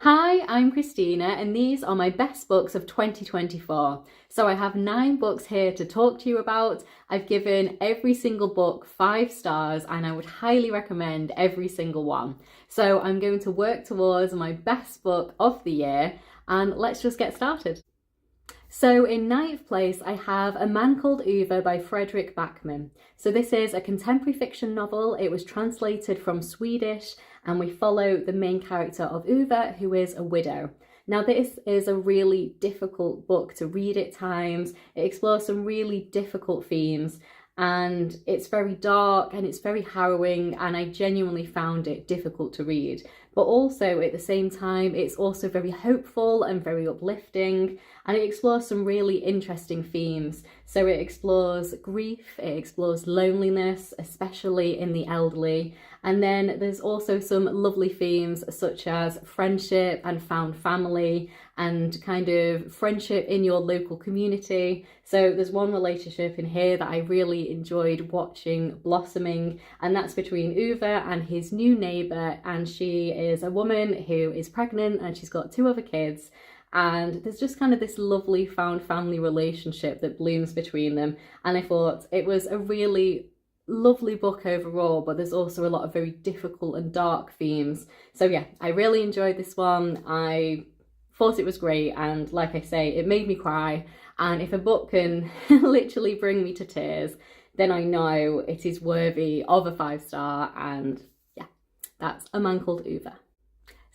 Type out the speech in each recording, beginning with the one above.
Hi, I'm Christina and these are my best books of 2024. So I have 9 books here to talk to you about. I've given every single book 5 stars and I would highly recommend every single one. So I'm going to work towards my best book of the year and let's just get started. So in 9th place, I have A Man Called Ove by Fredrik Backman. So this is a contemporary fiction novel. It was translated from Swedish and we follow the main character of Ove, who is a widow. Now this is a really difficult book to read at times. It explores some really difficult themes and it's very dark and it's very harrowing and I genuinely found it difficult to read. But also at the same time, it's also very hopeful and very uplifting and it explores some really interesting themes. So it explores grief, it explores loneliness, especially in the elderly. And then there's also some lovely themes such as friendship and found family and kind of friendship in your local community. So there's one relationship in here that I really enjoyed watching blossoming, and that's between Ove and his new neighbour, and she is a woman who is pregnant and she's got 2 other kids. And there's just kind of this lovely found family relationship that blooms between them. And I thought it was a really lovely book overall, but there's also a lot of very difficult and dark themes. So yeah, I really enjoyed this one. I thought it was great, and like I say, it made me cry. And if a book can literally bring me to tears, then I know it is worthy of a 5-star, and yeah, that's A Man Called Ove.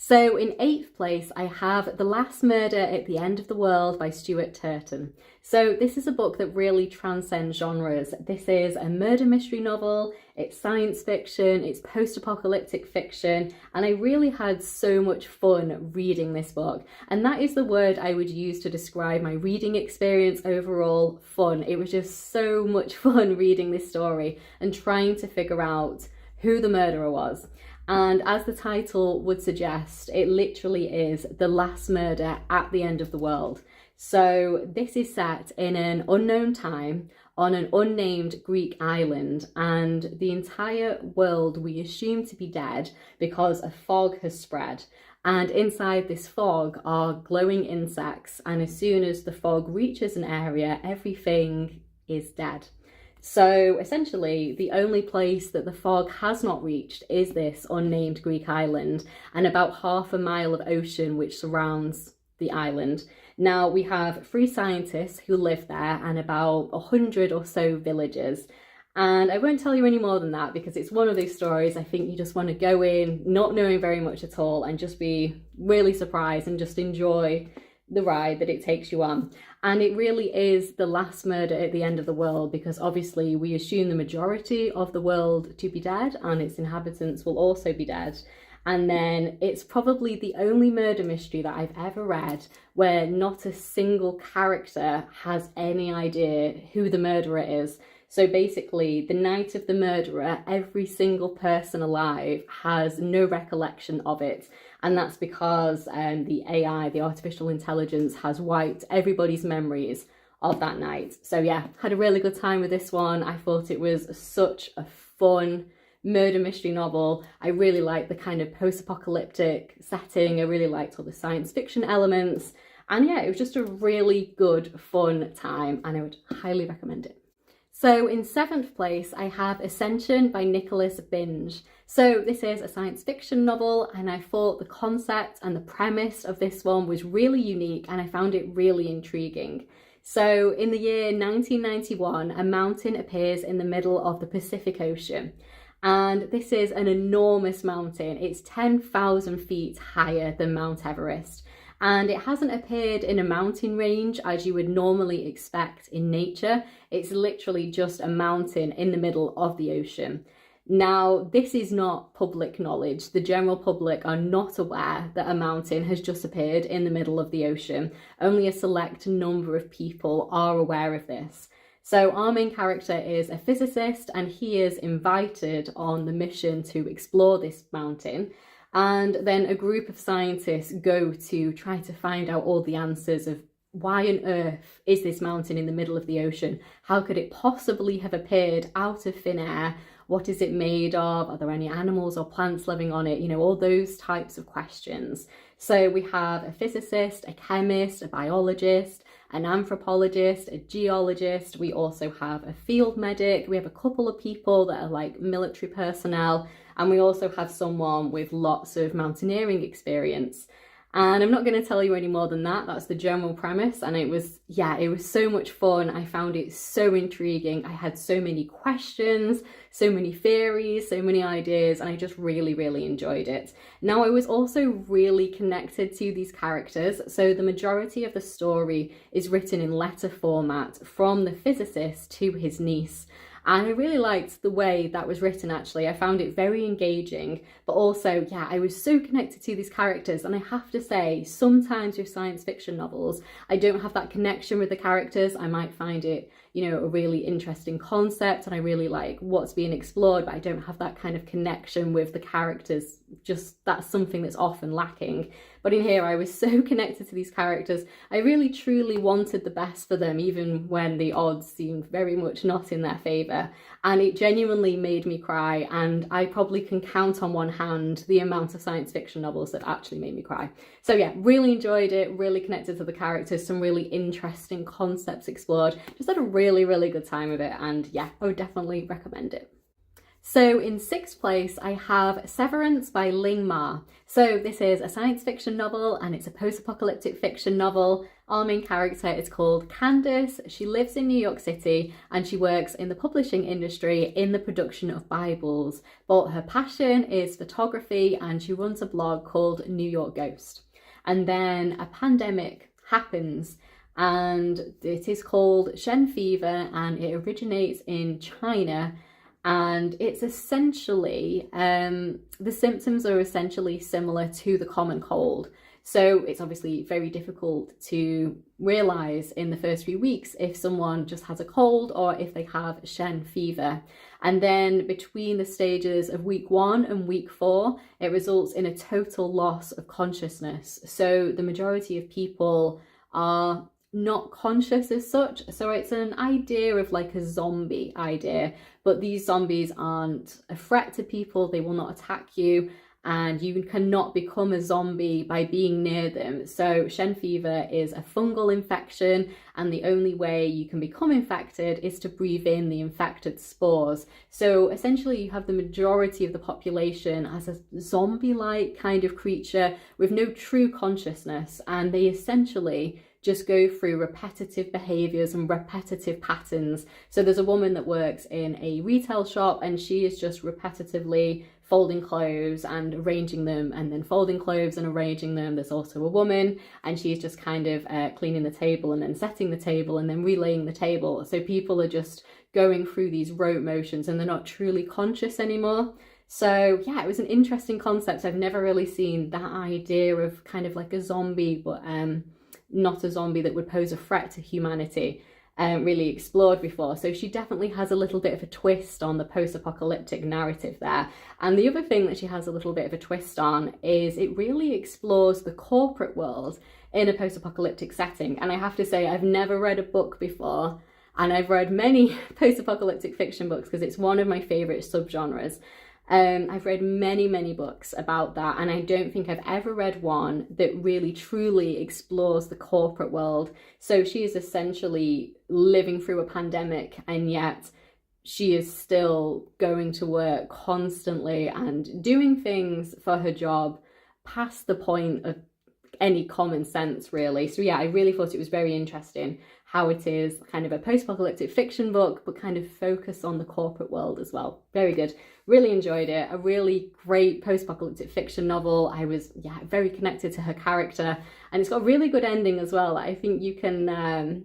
So in 8th place, I have The Last Murder at the End of the World by Stuart Turton. So this is a book that really transcends genres. This is a murder mystery novel, it's science fiction, it's post-apocalyptic fiction, and I really had so much fun reading this book. And that is the word I would use to describe my reading experience overall: fun. It was just so much fun reading this story and trying to figure out who the murderer was. And as the title would suggest, it literally is the last murder at the end of the world. So this is set in an unknown time on an unnamed Greek island, and the entire world we assume to be dead because a fog has spread. And inside this fog are glowing insects, and as soon as the fog reaches an area, everything is dead. So essentially, the only place that the fog has not reached is this unnamed Greek island and about half a mile of ocean which surrounds the island. Now, we have 3 scientists who live there and about 100 or so villagers. And I won't tell you any more than that because it's one of those stories I think you just want to go in not knowing very much at all and just be really surprised and just enjoy the ride that it takes you on. And it really is the last murder at the end of the world because obviously we assume the majority of the world to be dead and its inhabitants will also be dead. And then it's probably the only murder mystery that I've ever read where not a single character has any idea who the murderer is. So basically, the night of the murderer, every single person alive has no recollection of it. And that's because the AI, the artificial intelligence, has wiped everybody's memories of that night. So yeah, had a really good time with this one. I thought it was such a fun murder mystery novel. I really liked the kind of post-apocalyptic setting. I really liked all the science fiction elements. And yeah, it was just a really good, fun time and I would highly recommend it. So in 7th place, I have Ascension by Nicholas Binge. So this is a science fiction novel and I thought the concept and the premise of this one was really unique and I found it really intriguing. So in the year 1991, a mountain appears in the middle of the Pacific Ocean. And this is an enormous mountain. It's 10,000 feet higher than Mount Everest. And it hasn't appeared in a mountain range as you would normally expect in nature. It's literally just a mountain in the middle of the ocean. Now, this is not public knowledge. The general public are not aware that a mountain has just appeared in the middle of the ocean. Only a select number of people are aware of this. So our main character is a physicist and he is invited on the mission to explore this mountain. And then a group of scientists go to try to find out all the answers of why on earth is this mountain in the middle of the ocean? How could it possibly have appeared out of thin air? What is it made of? Are there any animals or plants living on it? You know, all those types of questions. So we have a physicist, a chemist, a biologist, an anthropologist, a geologist. We also have a field medic. We have a couple of people that are like military personnel. And we also have someone with lots of mountaineering experience. And I'm not going to tell you any more than that. That's the general premise. And it was so much fun. I found it so intriguing. I had so many questions, so many theories, so many ideas, and I just really, really enjoyed it. Now, I was also really connected to these characters. So the majority of the story is written in letter format from the physicist to his niece. And I really liked the way that was written, actually. I found it very engaging, but also, I was so connected to these characters. And I have to say, sometimes with science fiction novels, I don't have that connection with the characters. I might find it, you know, a really interesting concept and I really like what's being explored, but I don't have that kind of connection with the characters. Just that's something that's often lacking. But in here, I was so connected to these characters. I really truly wanted the best for them, even when the odds seemed very much not in their favour. And it genuinely made me cry. And I probably can count on one hand the amount of science fiction novels that actually made me cry. So yeah, really enjoyed it, really connected to the characters, some really interesting concepts explored. Just had a really, really good time with it. And yeah, I would definitely recommend it. So in sixth place, I have Severance by Ling Ma. So this is a science fiction novel and it's a post-apocalyptic fiction novel. Our main character is called Candace. She lives in New York City and she works in the publishing industry in the production of Bibles. But her passion is photography and she runs a blog called New York Ghost. And then a pandemic happens and it is called Shen Fever and it originates in China. And it's essentially, the symptoms are essentially similar to the common cold. So it's obviously very difficult to realise in the first few weeks if someone just has a cold or if they have Shen fever. And then between the stages of week 1 and week 4, it results in a total loss of consciousness. So the majority of people are not conscious as such. So it's an idea of like a zombie idea, but these zombies aren't a threat to people. They will not attack you and you cannot become a zombie by being near them. So Shen fever is a fungal infection and the only way you can become infected is to breathe in the infected spores. So essentially you have the majority of the population as a zombie-like kind of creature with no true consciousness, and they essentially just go through repetitive behaviours and repetitive patterns. So there's a woman that works in a retail shop and she is just repetitively folding clothes and arranging them and then folding clothes and arranging them. There's also a woman and she's just kind of cleaning the table and then setting the table and then relaying the table. So people are just going through these rote motions and they're not truly conscious anymore. So yeah, it was an interesting concept. I've never really seen that idea of kind of like a zombie, but not a zombie that would pose a threat to humanity, really explored before. So she definitely has a little bit of a twist on the post-apocalyptic narrative there. And the other thing that she has a little bit of a twist on is it really explores the corporate world in a post-apocalyptic setting. And I have to say, I've never read a book before, and I've read many post-apocalyptic fiction books because it's one of my favourite subgenres. I've read many books about that, and I don't think I've ever read one that really truly explores the corporate world. So she is essentially living through a pandemic, and yet she is still going to work constantly and doing things for her job past the point of any common sense, really. So yeah, I really thought it was very interesting how it is kind of a post-apocalyptic fiction book, but kind of focus on the corporate world as well. Very good. Really enjoyed it. A really great post-apocalyptic fiction novel. I was very connected to her character, and it's got a really good ending as well. I think you can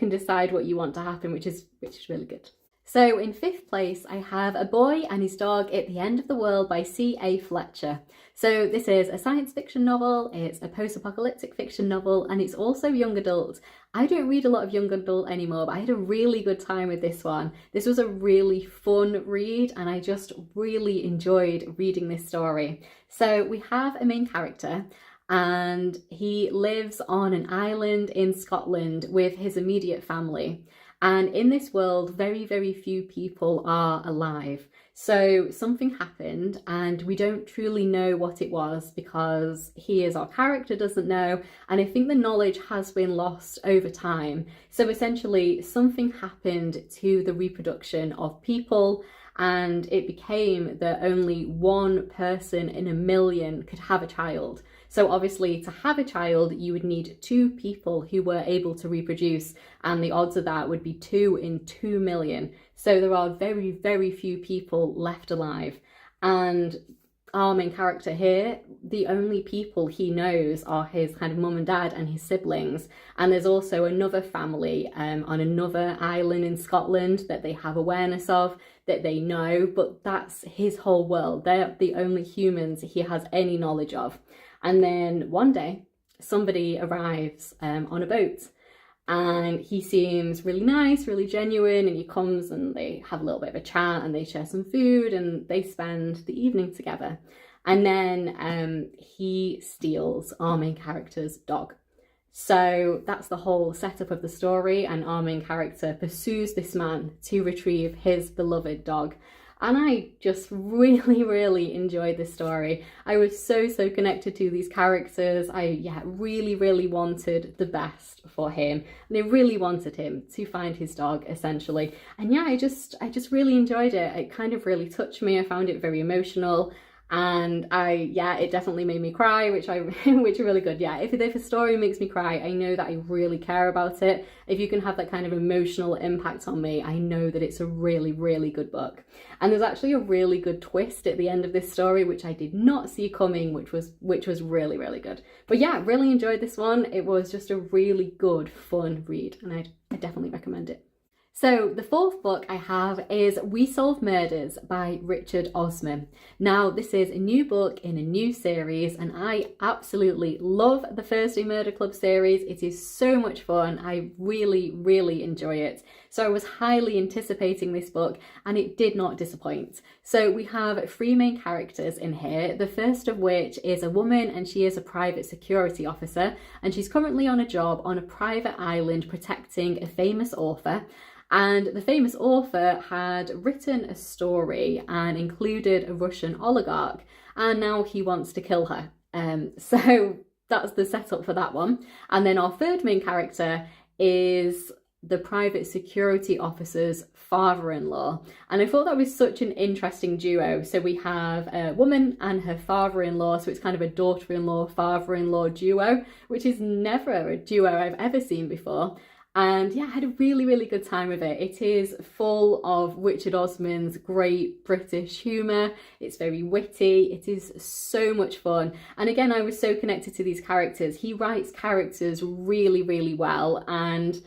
decide what you want to happen, which is really good. So in fifth place, I have A Boy and His Dog at the End of the World by C.A. Fletcher. So this is a science fiction novel, it's a post-apocalyptic fiction novel, and it's also young adult. I don't read a lot of young adult anymore, but I had a really good time with this one. This was a really fun read, and I just really enjoyed reading this story. So we have a main character, and he lives on an island in Scotland with his immediate family. And in this world, very few people are alive. So something happened and we don't truly know what it was because he, as our character, doesn't know, and I think the knowledge has been lost over time. So essentially something happened to the reproduction of people, and it became that only one person in a million could have a child. So obviously to have a child, you would need two people who were able to reproduce, and the odds of that would be 2 in 2 million. So there are very, very few people left alive. And our main character here, the only people he knows are his kind of mum and dad and his siblings. And there's also another family on another island in Scotland that they have awareness of, that they know, but that's his whole world. They're the only humans he has any knowledge of. And then one day, somebody arrives on a boat, and he seems really nice, really genuine, and he comes and they have a little bit of a chat and they share some food and they spend the evening together. And then he steals our main character's dog. So that's the whole setup of the story, and our main character pursues this man to retrieve his beloved dog. And I just really, really enjoyed this story. I was so connected to these characters. I really, really wanted the best for him. And I really wanted him to find his dog, essentially. And yeah, I just really enjoyed it. It kind of really touched me. I found it very emotional. And it definitely made me cry, which is really good. Yeah, if a story makes me cry, I know that I really care about it. If you can have that kind of emotional impact on me, I know that it's a really, really good book. And there's actually a really good twist at the end of this story, which I did not see coming, which was really, really good. But yeah, really enjoyed this one. It was just a really good, fun read, and I definitely recommend it. So the fourth book I have is We Solve Murders by Richard Osman. Now, this is a new book in a new series, and I absolutely love the Thursday Murder Club series. It is so much fun. I really, really enjoy it. So I was highly anticipating this book, and it did not disappoint. So we have 3 main characters in here, the first of which is a woman, and she is a private security officer, and she's currently on a job on a private island protecting a famous author. And the famous author had written a story and included a Russian oligarch, and now he wants to kill her. So that's the setup for that one. And then our third main character is the private security officer's father-in-law. And I thought that was such an interesting duo. So we have a woman and her father-in-law, so it's kind of a daughter-in-law, father-in-law duo, which is never a duo I've ever seen before. And yeah, I had a really, really good time with it. It is full of Richard Osman's great British humour. It's very witty. It is so much fun. And again, I was so connected to these characters. He writes characters really, really well. And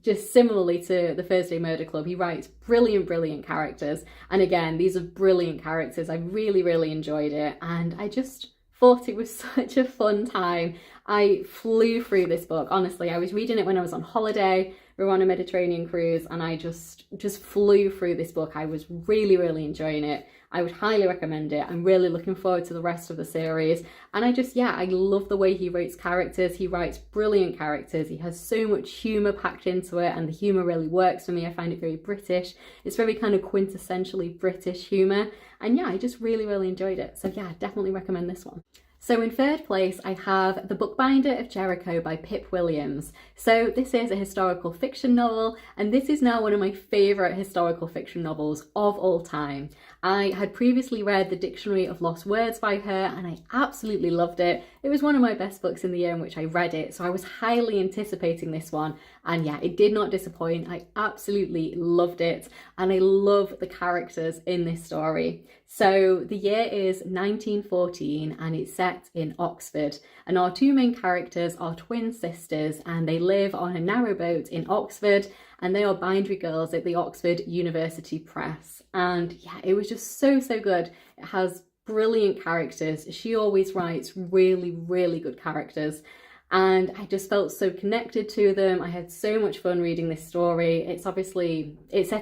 just similarly to the Thursday Murder Club, he writes brilliant, brilliant characters. And again, these are brilliant characters. I really, really enjoyed it. And I just thought it was such a fun time. I flew through this book. Honestly, I was reading it when I was on holiday. We were on a Mediterranean cruise, and I just flew through this book. I was really, really enjoying it. I would highly recommend it. I'm really looking forward to the rest of the series. And I love the way he writes characters. He writes brilliant characters. He has so much humour packed into it, and the humour really works for me. I find it very British. It's very kind of quintessentially British humour. And yeah, I just really, really enjoyed it. So yeah, definitely recommend this one. So in third place, I have The Bookbinder of Jericho by Pip Williams. So this is a historical fiction novel, and this is now one of my favourite historical fiction novels of all time. I had previously read The Dictionary of Lost Words by her, and I absolutely loved it. It was one of my best books in the year in which I read it, so I was highly anticipating this one. And yeah, it did not disappoint. I absolutely loved it, and I love the characters in this story. So the year is 1914, and it's set in Oxford. And our 2 main characters are twin sisters, and they live on a narrowboat in Oxford, and they are bindery girls at the Oxford University Press. And yeah, it was just so good. It has brilliant characters. She always writes really, really good characters. And I just felt so connected to them. I had so much fun reading this story. It's set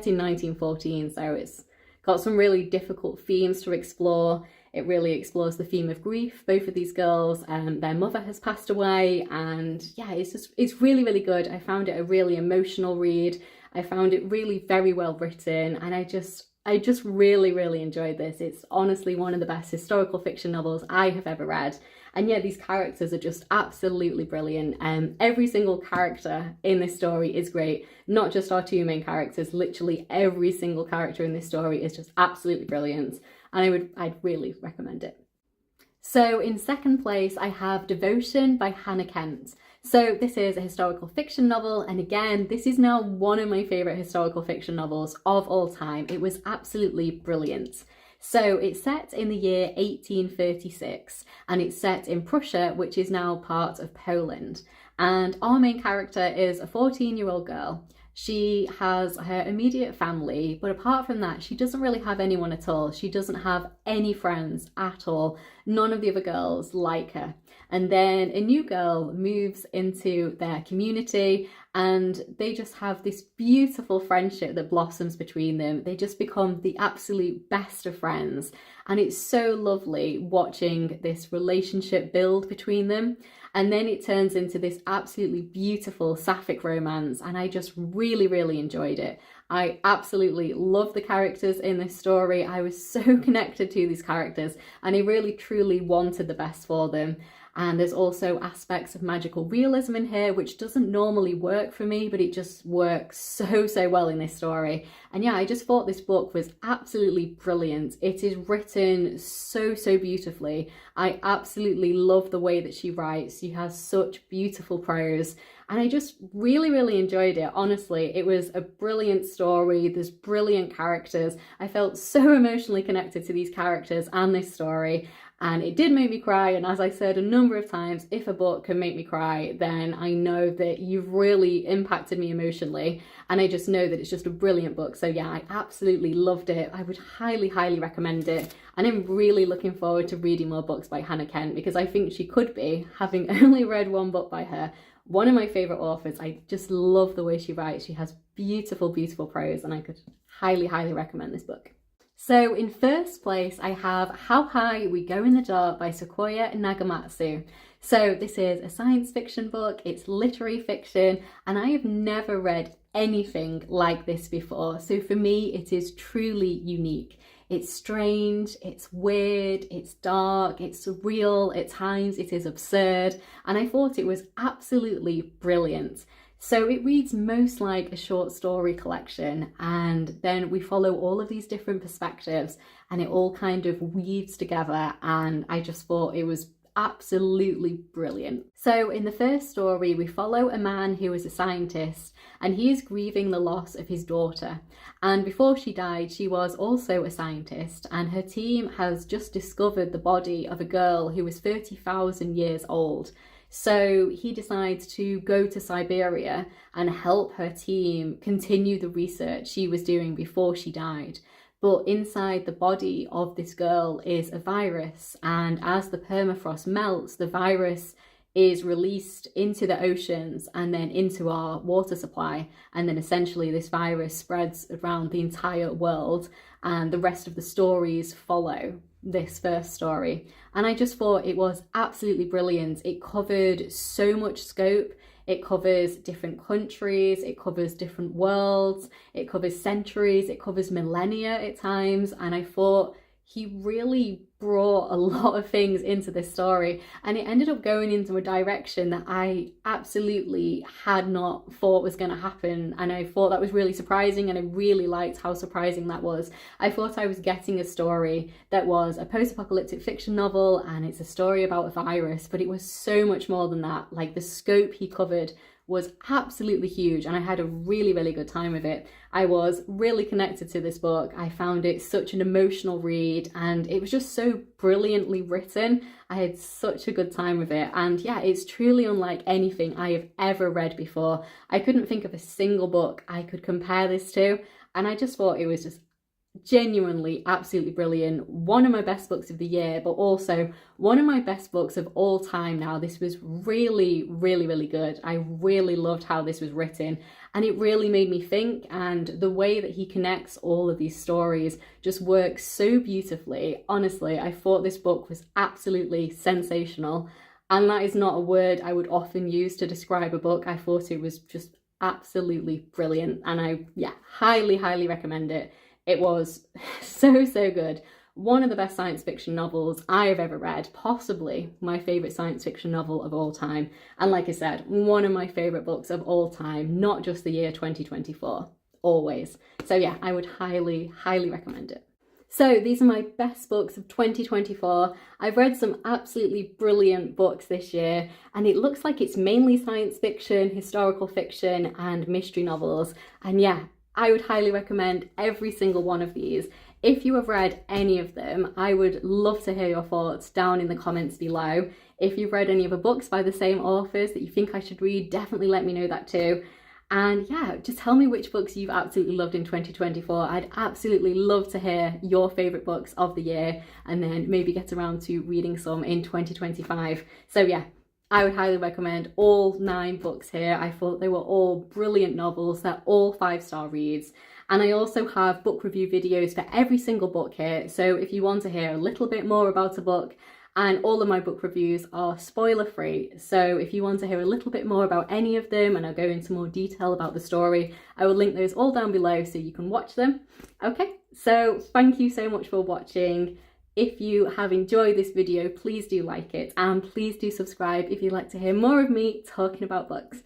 in 1914, so it's got some really difficult themes to explore. It really explores the theme of grief. Both of these girls, their mother has passed away, and yeah, it's really, really good. I found it a really emotional read. I found it really very well written, and I just really, really enjoyed this. It's honestly one of the best historical fiction novels I have ever read. And yeah, these characters are just absolutely brilliant. Every single character in this story is great. Not just our two main characters, literally every single character in this story is just absolutely brilliant. And I'd really recommend it. So in second place, I have Devotion by Hannah Kent. So this is a historical fiction novel, and again, this is now one of my favourite historical fiction novels of all time. It was absolutely brilliant. So it's set in the year 1836, and it's set in Prussia, which is now part of Poland. And our main character is a 14-year-old girl. She has her immediate family, but apart from that, she doesn't really have anyone at all. She doesn't have any friends at all. None of the other girls like her. And then a new girl moves into their community, and they just have this beautiful friendship that blossoms between them. They just become the absolute best of friends. And it's so lovely watching this relationship build between them. And then it turns into this absolutely beautiful sapphic romance, and I just really, really enjoyed it. I absolutely love the characters in this story. I was so connected to these characters, and I really, truly wanted the best for them. And there's also aspects of magical realism in here, which doesn't normally work for me, but it just works so, so well in this story. And yeah, I just thought this book was absolutely brilliant. It is written so, so beautifully. I absolutely love the way that she writes. She has such beautiful prose. And I just really, really enjoyed it. Honestly, it was a brilliant story. There's brilliant characters. I felt so emotionally connected to these characters and this story. And it did make me cry. And as I said a number of times, if a book can make me cry, then I know that you've really impacted me emotionally. And I just know that it's just a brilliant book. So yeah, I absolutely loved it. I would highly, highly recommend it. And I'm really looking forward to reading more books by Hannah Kent, because I think she could be, having only read one book by her, one of my favourite authors. I just love the way she writes. She has beautiful, beautiful prose, and I could highly, highly recommend this book. So in first place, I have How High We Go in the Dark by Sequoia Nagamatsu. So this is a science fiction book, it's literary fiction, and I have never read anything like this before. So for me, it is truly unique. It's strange, it's weird, it's dark, it's surreal, at times it is absurd, and I thought it was absolutely brilliant. So it reads most like a short story collection, and then we follow all of these different perspectives, and it all kind of weaves together, and I just thought it was absolutely brilliant. So in the first story, we follow a man who is a scientist, and he is grieving the loss of his daughter. And before she died, she was also a scientist, and her team has just discovered the body of a girl who was 30,000 years old. So he decides to go to Siberia and help her team continue the research she was doing before she died. But inside the body of this girl is a virus, and as the permafrost melts, the virus is released into the oceans and then into our water supply, and then essentially this virus spreads around the entire world, and the rest of the stories follow this first story. And I just thought it was absolutely brilliant. It covered so much scope. It covers different countries, it covers different worlds, it covers centuries, it covers millennia at times, and I thought he really brought a lot of things into this story, and it ended up going into a direction that I absolutely had not thought was going to happen, and I thought that was really surprising, and I really liked how surprising that was. I thought I was getting a story that was a post-apocalyptic fiction novel, and it's a story about a virus, but it was so much more than that. Like, the scope he covered was absolutely huge, and I had a really, really good time with it. I was really connected to this book. I found it such an emotional read, and it was just so brilliantly written. I had such a good time with it, and yeah, it's truly unlike anything I have ever read before. I couldn't think of a single book I could compare this to, and I just thought it was just genuinely absolutely brilliant. One of my best books of the year, but also one of my best books of all time now. This was really, really, really good. I really loved how this was written, and it really made me think, and the way that he connects all of these stories just works so beautifully. Honestly, I thought this book was absolutely sensational, and that is not a word I would often use to describe a book. I thought it was just absolutely brilliant, and I highly, highly recommend it. It was so, so good. One of the best science fiction novels I have ever read, possibly my favourite science fiction novel of all time. And like I said, one of my favourite books of all time, not just the year 2024, always. So yeah, I would highly, highly recommend it. So these are my best books of 2024. I've read some absolutely brilliant books this year, and it looks like it's mainly science fiction, historical fiction, and mystery novels. And yeah, I would highly recommend every single one of these. If you have read any of them, I would love to hear your thoughts down in the comments below. If you've read any other books by the same authors that you think I should read, definitely let me know that too. And yeah, just tell me which books you've absolutely loved in 2024. I'd absolutely love to hear your favourite books of the year, and then maybe get around to reading some in 2025. So yeah, I would highly recommend all 9 books here. I thought they were all brilliant novels. They're all 5-star reads. And I also have book review videos for every single book here. So if you want to hear a little bit more about a book, and all of my book reviews are spoiler free. So if you want to hear a little bit more about any of them, and I'll go into more detail about the story, I will link those all down below so you can watch them. Okay, so thank you so much for watching. If you have enjoyed this video, please do like it, and please do subscribe if you'd like to hear more of me talking about books.